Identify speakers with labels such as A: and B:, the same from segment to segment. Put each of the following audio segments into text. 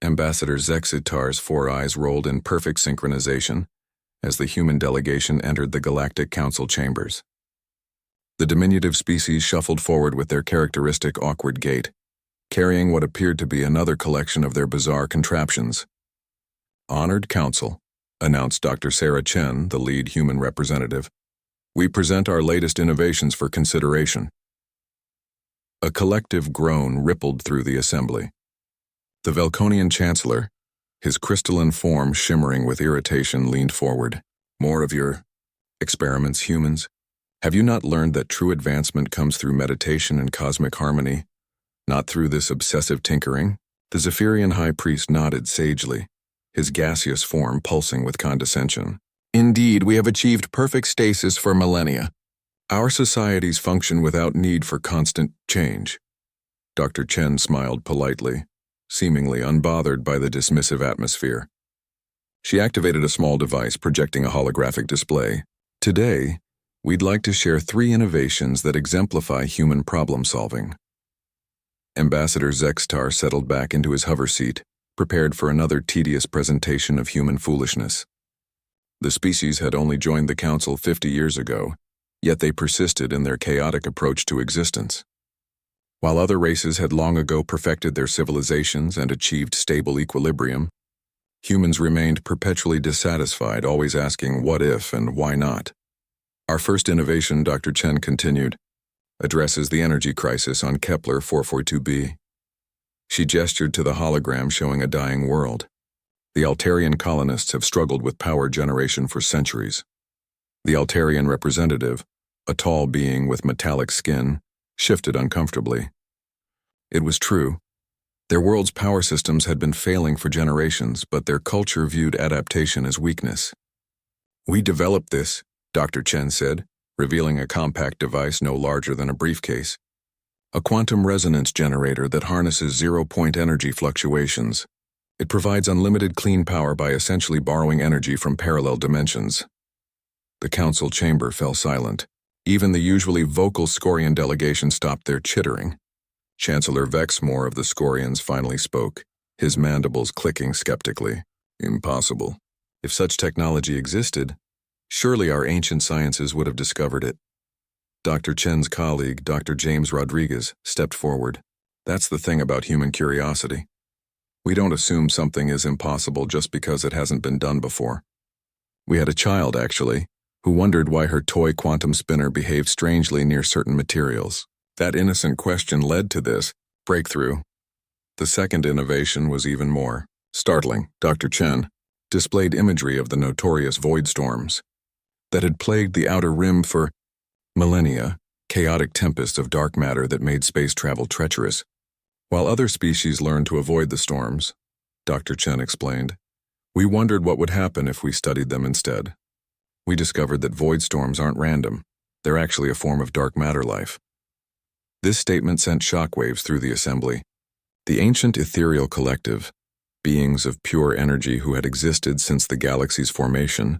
A: Ambassador Zexitar's four eyes rolled in perfect synchronization as the human delegation entered the Galactic Council chambers. The diminutive species shuffled forward with their characteristic awkward gait, carrying what appeared to be another collection of their bizarre contraptions. "Honored Council," announced Dr. Sarah Chen, the lead human representative, "we present our latest innovations for consideration." A collective groan rippled through the assembly. The Velconian Chancellor, his crystalline form shimmering with irritation, leaned forward. "More of your experiments, humans? Have you not learned that true advancement comes through meditation and cosmic harmony, not through this obsessive tinkering?" The Zephyrian High Priest nodded sagely, his gaseous form pulsing with condescension. "Indeed, we have achieved perfect stasis for millennia. Our societies function without need for constant change." Dr. Chen smiled politely, seemingly unbothered by the dismissive atmosphere. She activated a small device projecting a holographic display. "Today, we'd like to share 3 innovations that exemplify human problem-solving." Ambassador Zextar settled back into his hover seat, prepared for another tedious presentation of human foolishness. The species had only joined the Council 50 years ago, yet they persisted in their chaotic approach to existence. While other races had long ago perfected their civilizations and achieved stable equilibrium, humans remained perpetually dissatisfied, always asking what if and why not. "Our first innovation," Dr. Chen continued, "addresses the energy crisis on Kepler 442b. She gestured to the hologram showing a dying world. The Altarian colonists have struggled with power generation for centuries. The Altarian representative, a tall being with metallic skin, shifted uncomfortably. It was true. Their world's power systems had been failing for generations, but their culture viewed adaptation as weakness. "We developed this," Dr. Chen said, revealing a compact device no larger than a briefcase. "A quantum resonance generator that harnesses zero-point energy fluctuations. It provides unlimited clean power by essentially borrowing energy from parallel dimensions." The council chamber fell silent. Even the usually vocal Scorian delegation stopped their chittering. Chancellor Vexmore of the Scorians finally spoke, his mandibles clicking skeptically. "Impossible. If such technology existed, surely our ancient sciences would have discovered it." Dr. Chen's colleague, Dr. James Rodriguez, stepped forward. "That's the thing about human curiosity. We don't assume something is impossible just because it hasn't been done before. We had a child, actually, who wondered why her toy quantum spinner behaved strangely near certain materials. That innocent question led to this breakthrough. The second innovation was even more startling. Dr. Chen displayed imagery of the notorious void storms that had plagued the outer rim for millennia, chaotic tempests of dark matter that made space travel treacherous. While other species learned to avoid the storms, Dr. Chen explained, we wondered what would happen if we studied them instead. We discovered that void storms aren't random. They're actually a form of dark matter life. This statement sent shockwaves through the assembly. The ancient ethereal collective, beings of pure energy who had existed since the galaxy's formation,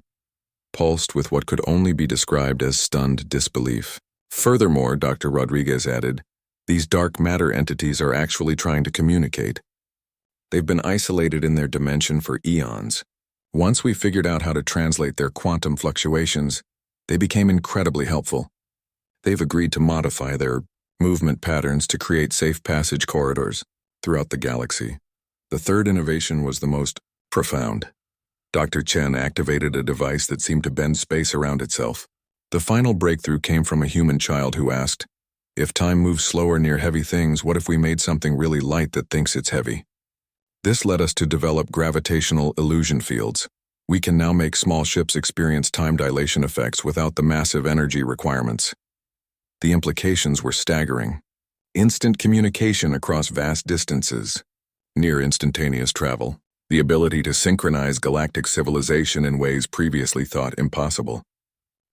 A: pulsed with what could only be described as stunned disbelief. Furthermore, Dr. Rodriguez added, these dark matter entities are actually trying to communicate. They've been isolated in their dimension for eons. Once we figured out how to translate their quantum fluctuations, they became incredibly helpful. They've agreed to modify their movement patterns to create safe passage corridors throughout the galaxy. The third innovation was the most profound. Dr. Chen activated a device that seemed to bend space around itself. The final breakthrough came from a human child who asked, if time moves slower near heavy things, what if we made something really light that thinks it's heavy? This led us to develop gravitational illusion fields. We can now make small ships experience time dilation effects without the massive energy requirements. The implications were staggering. Instant communication across vast distances, near instantaneous travel, the ability to synchronize galactic civilization in ways previously thought impossible.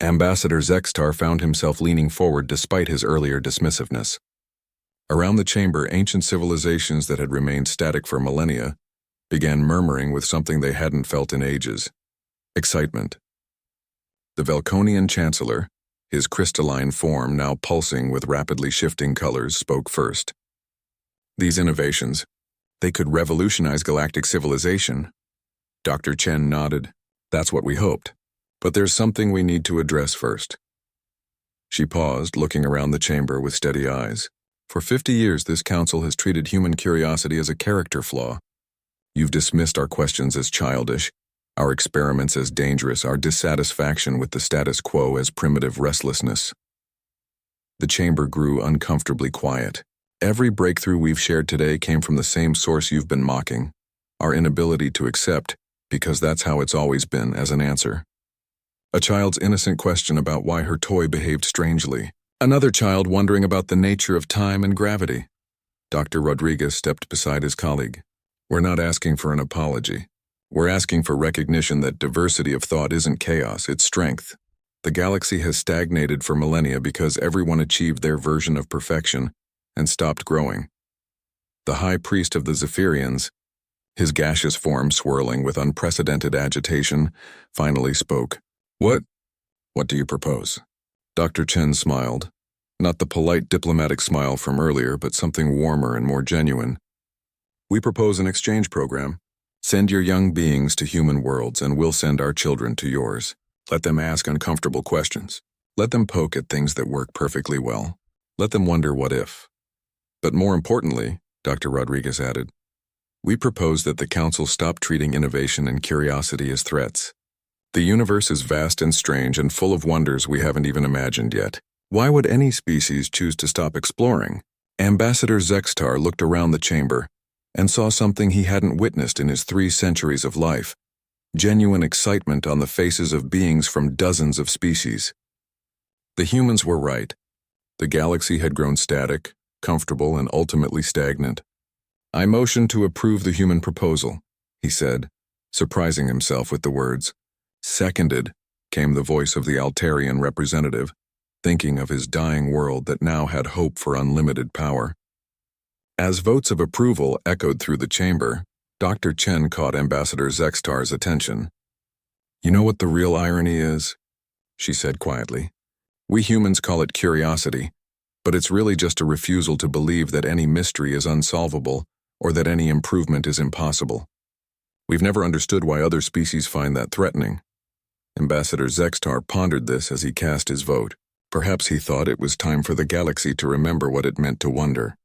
A: Ambassador Zextar found himself leaning forward despite his earlier dismissiveness. Around the chamber, ancient civilizations that had remained static for millennia began murmuring with something they hadn't felt in ages: excitement. The Velconian Chancellor, his crystalline form now pulsing with rapidly shifting colors, spoke first. These innovations, They could revolutionize galactic civilization. Dr. Chen nodded. That's what we hoped. But there's something we need to address first. She paused, looking around the chamber with steady eyes. For 50 years, this council has treated human curiosity as a character flaw. You've dismissed our questions as childish, our experiments as dangerous, our dissatisfaction with the status quo as primitive restlessness. The chamber grew uncomfortably quiet. Every breakthrough we've shared today came from the same source you've been mocking, our inability to accept, because that's how it's always been, as an answer. A child's innocent question about why her toy behaved strangely. Another child wondering about the nature of time and gravity. Dr. Rodriguez stepped beside his colleague. We're not asking for an apology. We're asking for recognition that diversity of thought isn't chaos, it's strength. The galaxy has stagnated for millennia because everyone achieved their version of perfection and stopped growing. The high priest of the Zephyrians, his gaseous form swirling with unprecedented agitation, finally spoke. What do you propose? Dr. Chen smiled. Not the polite diplomatic smile from earlier, but something warmer and more genuine. We propose an exchange program. Send your young beings to human worlds and we'll send our children to yours. Let them ask uncomfortable questions. Let them poke at things that work perfectly well. Let them wonder what if. But more importantly, Dr. Rodriguez added, we propose that the Council stop treating innovation and curiosity as threats. The universe is vast and strange and full of wonders we haven't even imagined yet. Why would any species choose to stop exploring? Ambassador Zextar looked around the chamber and saw something he hadn't witnessed in his 3 centuries of life. Genuine excitement on the faces of beings from dozens of species. The humans were right. The galaxy had grown static, comfortable, and ultimately stagnant. I motion to approve the human proposal, he said, surprising himself with the words. Seconded, came the voice of the Altarian representative, thinking of his dying world that now had hope for unlimited power. As votes of approval echoed through the chamber, Dr. Chen caught Ambassador Zextar's attention. You know what the real irony is? She said quietly. We humans call it curiosity, but it's really just a refusal to believe that any mystery is unsolvable or that any improvement is impossible. We've never understood why other species find that threatening. Ambassador Zextar pondered this as he cast his vote. Perhaps he thought it was time for the galaxy to remember what it meant to wonder.